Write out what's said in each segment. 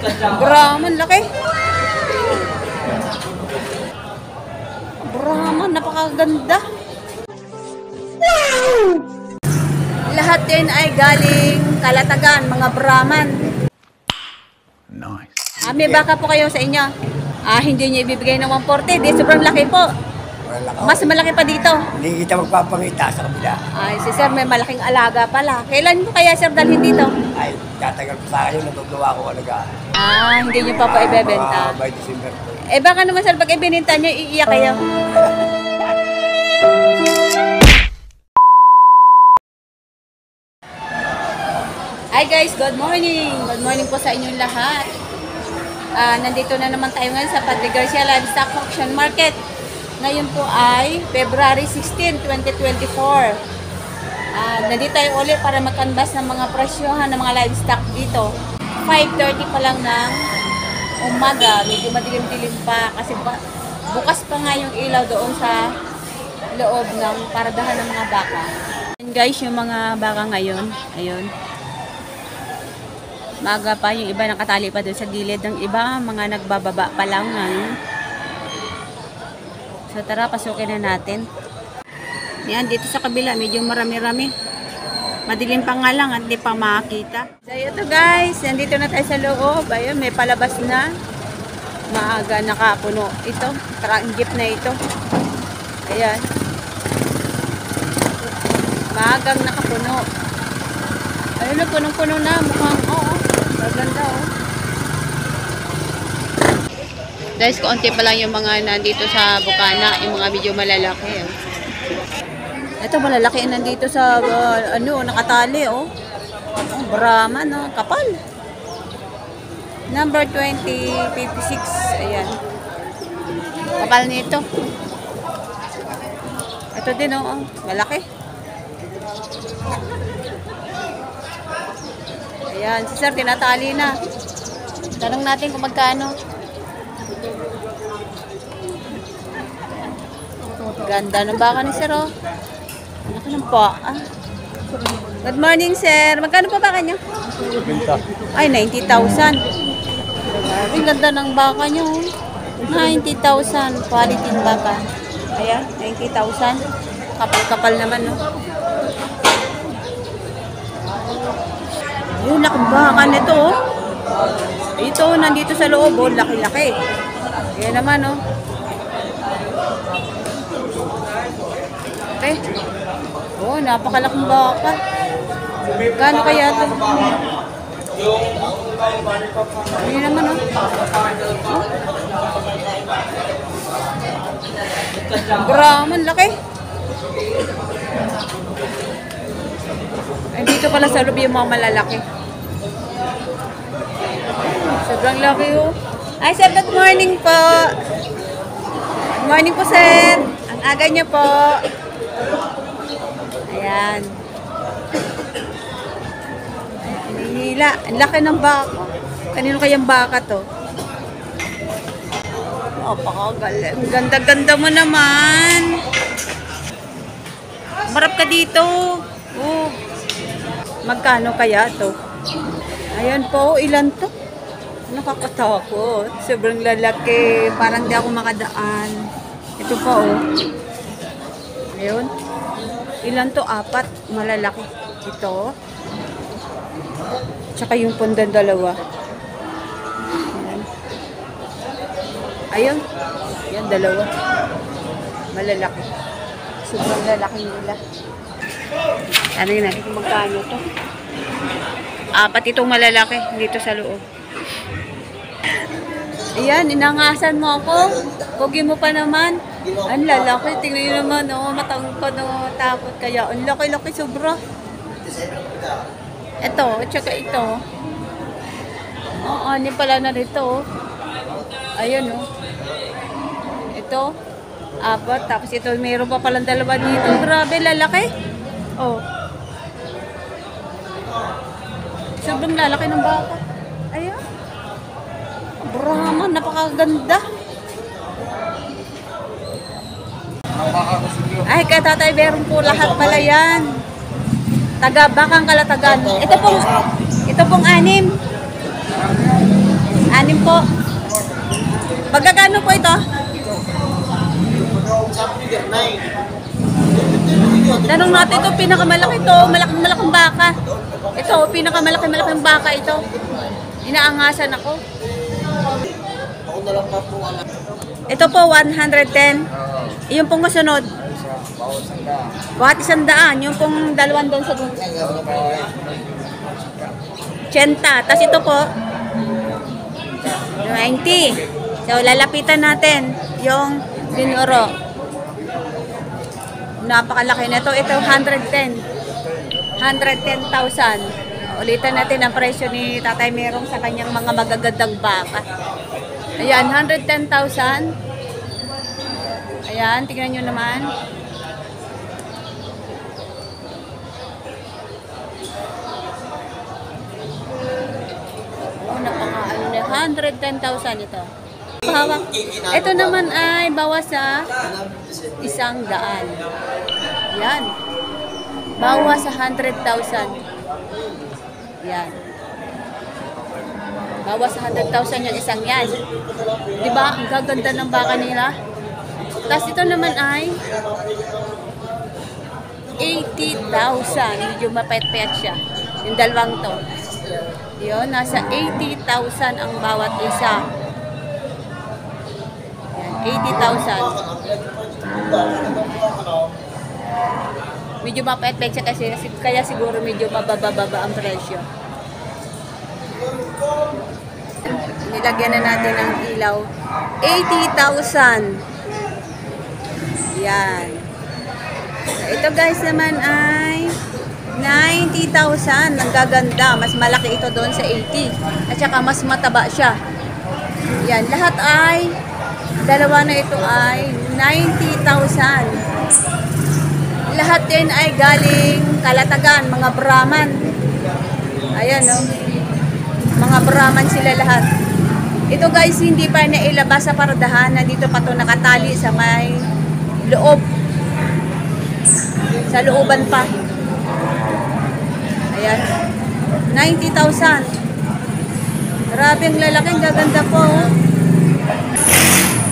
Brahman, laki. Brahman, napakaganda. Wow! Lahat din ay galing Kalatagan, mga Brahman. Nice. May baka po kayo sa inyo. Hindi niyo ibibigay ng 140. Di, sobrang laki po. Mas malaki pa dito. Hindi kita magpapangita sa kabila. Ay, si sir may malaking alaga pala. Kailan mo kaya sir dalhin dito? Ay, tatagal pa sa akin yung natutuwa ko alaga. Hindi niyo pa po ibebenta. By December po. Baka naman sir, pag ibininta niyo, iiyak kayo. Hi guys, good morning. Good morning po sa inyong lahat. Nandito na naman tayo ngayon sa Padre Garcia Livestock Auction Market. Ngayon po ay February 16, 2024. Nandito tayo ulit para mag-canvas ng mga presyohan ng mga livestock dito. 5:30 pa lang ng umaga. Medyo madilim-dilim pa kasi bukas pa nga yung ilaw doon sa loob ng paradahan ng mga baka. And guys, yung mga baka ngayon, ayun. Maaga pa, yung iba nakatali pa doon sa gilid, ng iba mga nagbababa pa lang ngayon. So tara, pasukin na natin. Yan, dito sa kabila, medyo marami-rami. Madilim pa nga lang, hindi pa makakita. So ito guys, nandito na tayo sa loob. Ayun, may palabas na. Maaga nakapuno. Ito, jeep na ito. Ayan. Maagang nakapuno. Ayun na, punong-puno na. Mukhang, maganda Guys, konti pa lang yung mga nandito sa bukana, yung mga medyo malalaki. Ito, malalaki nandito sa, nakatali, Brahman, kapal. Number 2056, ayan. Kapal nito. Ito din, malaki. Ayan, si sir, tinatali na. Tanong natin kung magkano. Ganda ng baka ni sir, Ano ka ng paa? Good morning, sir. Magkano pa baka niyo? 20. Ay, 90,000. Ang ganda ng baka niyo. 90,000. Quality ng baka. Ayan, 90,000. Kapal-kapal naman, Yung laking baka nito, Ito, nandito sa loob, laki-laki. Ayan naman, Okay. Napakalaking baka. Gano kaya ito? Ayan naman, Brahman, laki. Ay, dito pala sa loob yung mga malalaki. Sobrang laki, Ay, sir, good morning po. Good morning po, sir. Ang aga niyo po. Ayan. Hinihila. Ang laki ng baka. Kanino kayang baka to? Pakagaling. Ganda-ganda mo naman. Marap ka dito. Magkano kaya to? Ayan po, ilan to? Nakakatakot. Sobrang lalaki. Parang di ako makadaan. Ito pa, Ayun. Ilan to? 4. Malalaki. Ito. Tsaka yung pundan 2. Ayan. Ayun. Yan, 2. Malalaki. Sobrang lalaki nila. Ano yun natin kung magkano to? 4 itong malalaki dito sa loob. Ayan, inangasan mo ako. Pugi mo pa naman. Ang lalaki. Tingnan nyo naman, matangkad, takot kaya. Ang laki-laki sobra. Ito, tsaka ito. Ano pala na rito, Ayan, Ito, 4. Tapos ito, mayroon pa palang 2 dito. Grabe, lalaki. Sobrang lalaki ng baka. Ayan. Brahman, napakaganda. Ay, kay Tatay Beron po lahat pala yan. Taga Bakang Kalatagan. Ito pong 6. po. Magkano po ito? Tanong natin ito, pinakamalaki ito. Malaking baka. Ito, pinakamalaking baka ito. Inaangasan ako. Ito po, 110. Yung pong kasunod. Buhat 100. Yung pong dalawang doon sa 80. Tapos ito po, 90. So, lalapitan natin yung dinuro. Napakalaki na ito. Ito, 110. 110,000. Ulitan natin ang presyo ni Tatay Merong sa kanyang mga magagandang baka. Ayan, 110,000. Ayan, tingnan nyo naman. Oh, napaka-ano na. 110,000 ito. Hawak. Ito naman ay bawas sa 100. Yan. Bawas sa 100,000. Yan. Bawas sa 100,000 yung isang yan. Diba? Ang gaganda ng baka nila. Tapos ito naman ay 80,000. Medyo mapet-pet siya. Yung dalawang to. Yun, nasa 80,000 ang bawat isa. Yan, 80,000. Medyo mapet-pet siya kasi kaya siguro medyo mabababa ang presyo. Nilagyan na natin ng ilaw. 80,000. Yan. Ito guys naman ay 90,000. Ang gaganda. Mas malaki ito doon sa 80. At saka mas mataba siya. Yan. Lahat ay, dalawa na ito ay 90,000. Lahat din ay galing Kalatagan. Mga Brahman. Ayan o. Mga Brahman sila lahat. Ito guys, hindi pa nailabas sa paradahan. Nandito pa ito nakatali sa may loob. Sa looban pa. Ayan. 90,000. Grabe ang lalaki. Ang gaganda po.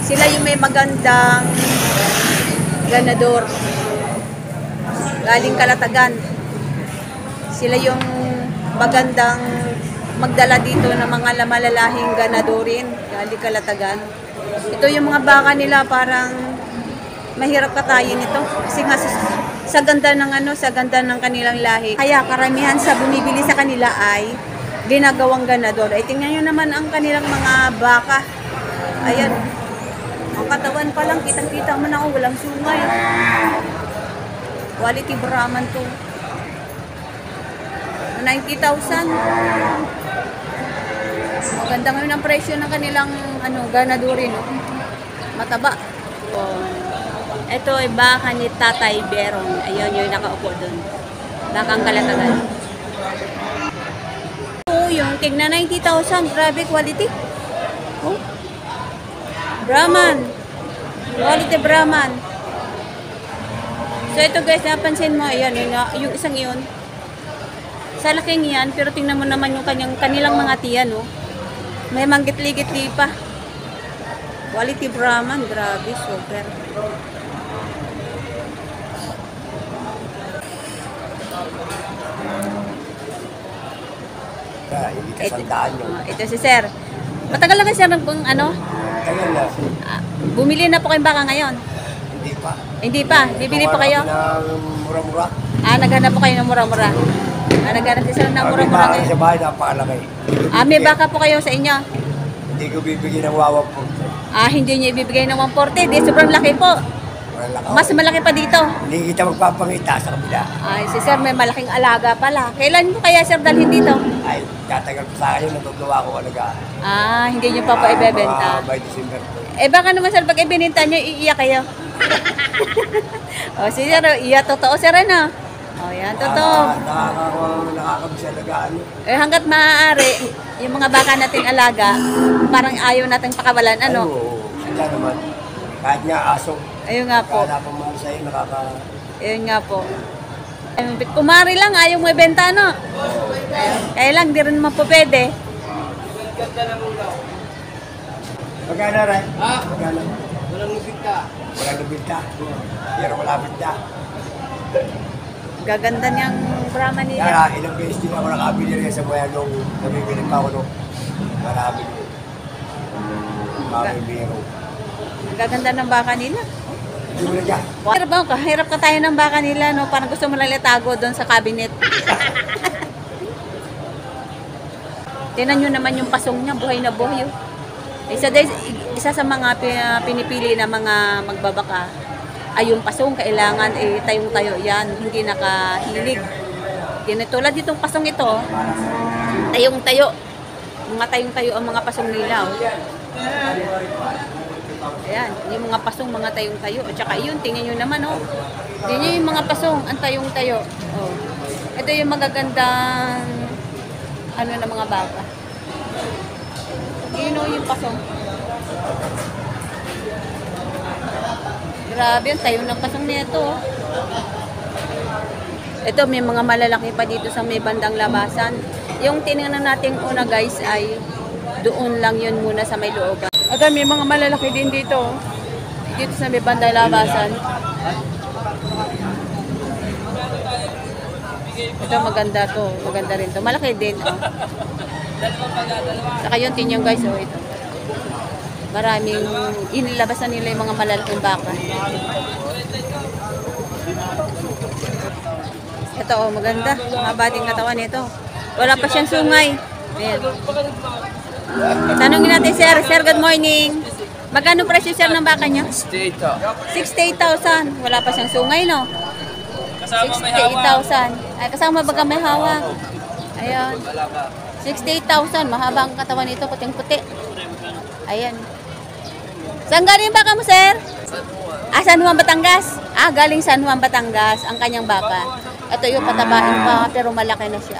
Sila yung may magandang ganador. Galing Kalatagan. Sila yung magandang magdala dito ng mga malalahing ganadorin. Galing Kalatagan. Ito yung mga baka nila parang mahirap katayin ito. Kasi nga sa ganda ng sa ganda ng kanilang lahi. Kaya karamihan sa bumibili sa kanila ay ginagawang ganador. Ay tingnan nyo naman ang kanilang mga baka. Ayan. Ang katawan pa lang, kitang-kita mo na walang sungay. Quality Brahman to. 90,000. Maganda ngayon ang presyo ng kanilang ganadorin. No? Mataba. Ito ay baka ni Tatay Berong. Ayun yung nakaupo doon. Bakang Kalatagan. Oh, yung tigna 90,000. Grabe quality. Oh. Brahman. Quality Brahman. So ito guys, napansin mo, ayan, yung isang yun. Sa laking yan, pero tingnan mo naman yung kanilang mga tiyan, no? May manggitli-gitli pa. Quality Brahman, grabe, super. Hindi kasandaan yun. Ito si Sir. Matagal na ba Sir ng Tagal na. Bumili na po kayong baka ngayon? Hindi pa. Hindi pa? Bibili po kayo? Ng mura-mura. Naghanap po kayo ng mura-mura. Naghanap si Sir ng mura-mura May ngayon. sa bahay, napakalaki. May baka po kayo sa inyo? Hindi ko bibigyan ng wawa po. Hindi niyo ibibigay ng 140. Di, sobrang laki po. Mas malaki pa dito. Hindi kita magpapangita sa kabila. Si Sir may malaking alaga pala. Kailan mo kaya Sir dalhin dito? Ay, tatagal pa sa akin yung natutuwa ko alaga. Hindi niyo pa po ibebenta. By December po. Baka naman Sir, pag ibininta niyo, iiyak kayo. Si Sir, iiyak. Totoo Sir, ano? Yan, totoo. Nakakabisa alagaan. Hanggat maaari, yung mga baka nating alaga, parang ayaw nating pakawalan, ano? Ay, oo. Sila naman. Kahit nga aso. Ayun nga po. Kala pa mahal sa'yo, Ayun nga po. Kumari lang, ayaw mo ibenta, no? Kaya lang, di rin naman po pwede. Magkano rin? Ha? Magkano? Walang lubita. Wala nang binta. Pero wala binta. Gaganda niyang Brahma nila. Kaya ilang beses din ako nakabili rin sa buhay nung nabibili pa ako nung marami. Biro. Gaganda ng baka nila. Hindi mo na dyan. Kahirap ka tayo ng baka nila, no? Parang gusto mo lang itago doon sa cabinet. Tingnan nyo naman yung pasong niya, buhay na buhay. Oh. Isa sa mga pinipili na mga magbabaka ay yung pasong. Kailangan tayong-tayo yan, hindi nakahilig. Tulad ditong pasong ito, tayong-tayo. Mga tayong-tayo ang mga pasong nila. Oh. Ayan, yung mga pasong, mga tayong-tayo. At saka yun, tingnan nyo naman, oh. Yun yung mga pasong, ang tayong-tayo. Oh. Ito yung magagandang na mga baka. Yun oh, yung pasong. Grabe, ang tayo ng pasong nito. Oh. Ito, may mga malalaki pa dito sa may bandang labasan. Yung tinignan natin una guys ay doon lang yun muna sa may looban. At may mga malalaki din dito. Oh. Dito sa may bandang labasan. Ito maganda to. Maganda rin to. Malaki din. Oh. Saka yun din yung guys. Oh, ito. Maraming inilabasan nila yung mga malalaking baka. Ito oh, maganda. Mabating katawan nito. Wala pa siyang sungay. Ayan. Tanungin natin sir. Sir, good morning. Magkano presyo sir ng baka niya? 68,000. Wala pa siyang sungay, no? 68,000. Ay, kasama baga may hawak. Ayan. 68,000. Mahaba ang katawan nito. Puting-puti. Ayan. Saan galing yung baka mo, sir? San Juan, Batangas. Galing San Juan, Batangas. Ang kanyang baka. Ito yung patabain pa, pero malaki na siya.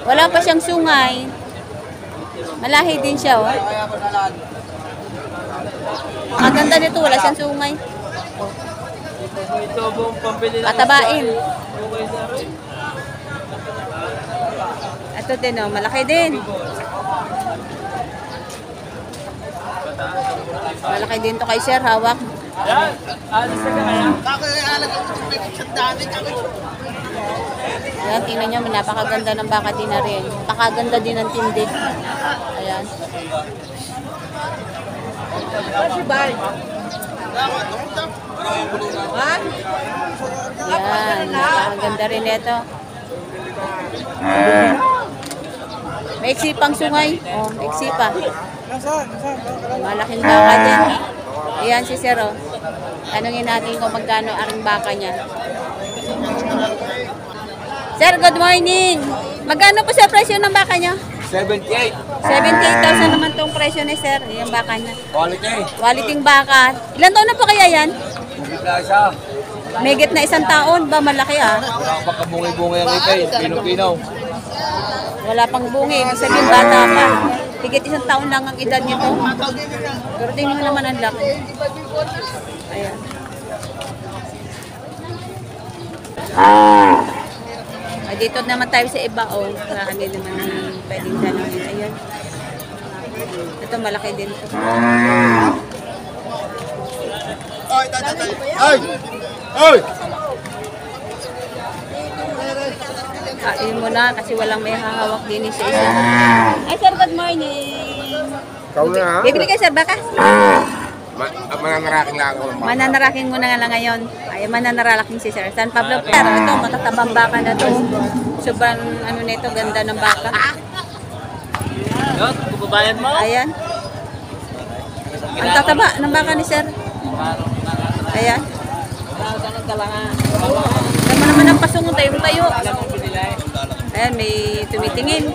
Wala pa siyang sungay. Malahi din siya, oh. Ang ganda nito, wala siyang sungay. Patabain. Ito din, oh, malaki din. Malaki din to kay sir, hawak. Ayan, tingnan nyo, napakaganda ng baka din na rin. Napakaganda din ng tindi. Ayan. Ayan, napakaganda rin ito. Maiksi pang sungay. Oh, maiksi pa. Malaking baka din. Ayan si Sir. Oh. Tanungin natin kung magkano ang baka niya. Sir, good morning. Magkano po sa presyo ng baka niya? 78. 78,000 naman tong presyo ni Sir. Yung baka niya. Quality. Qualityng baka. Ilan taon na po kaya yan? Isa. Megit na 1 taon. Ba, malaki ah. Baka bungi-bungi ang ipay. Pino-pino. Wala pang bungi. Ibig sabihin bata pa. Higit 1 taon lang ang edad nito. Pero tingnan mo naman ang laki. Ayan. Ay, dito naman tayo sa iba. Oh, marami naman ang pwedeng tanongin. Ayan. Ito malaki din ito. Ay! Ay! Kain mo na kasi walang may hahawak din sa isa. Ay, sir, good morning. Ikaw na ha? Bibili kayo, sir, baka? Mananaraking lang ako. Mananaraking mo na nga lang ngayon. Ay, mananaraking si Sir San Pablo. Pero ito, matatabang baka na to. Sobrang ano nito, ganda ng baka. Yun, bubabayan mo. Ayan. Ang tataba ng baka ni Sir. Ayan. Tama naman ang pasong tayo-tayo. Ayan, may tumitingin.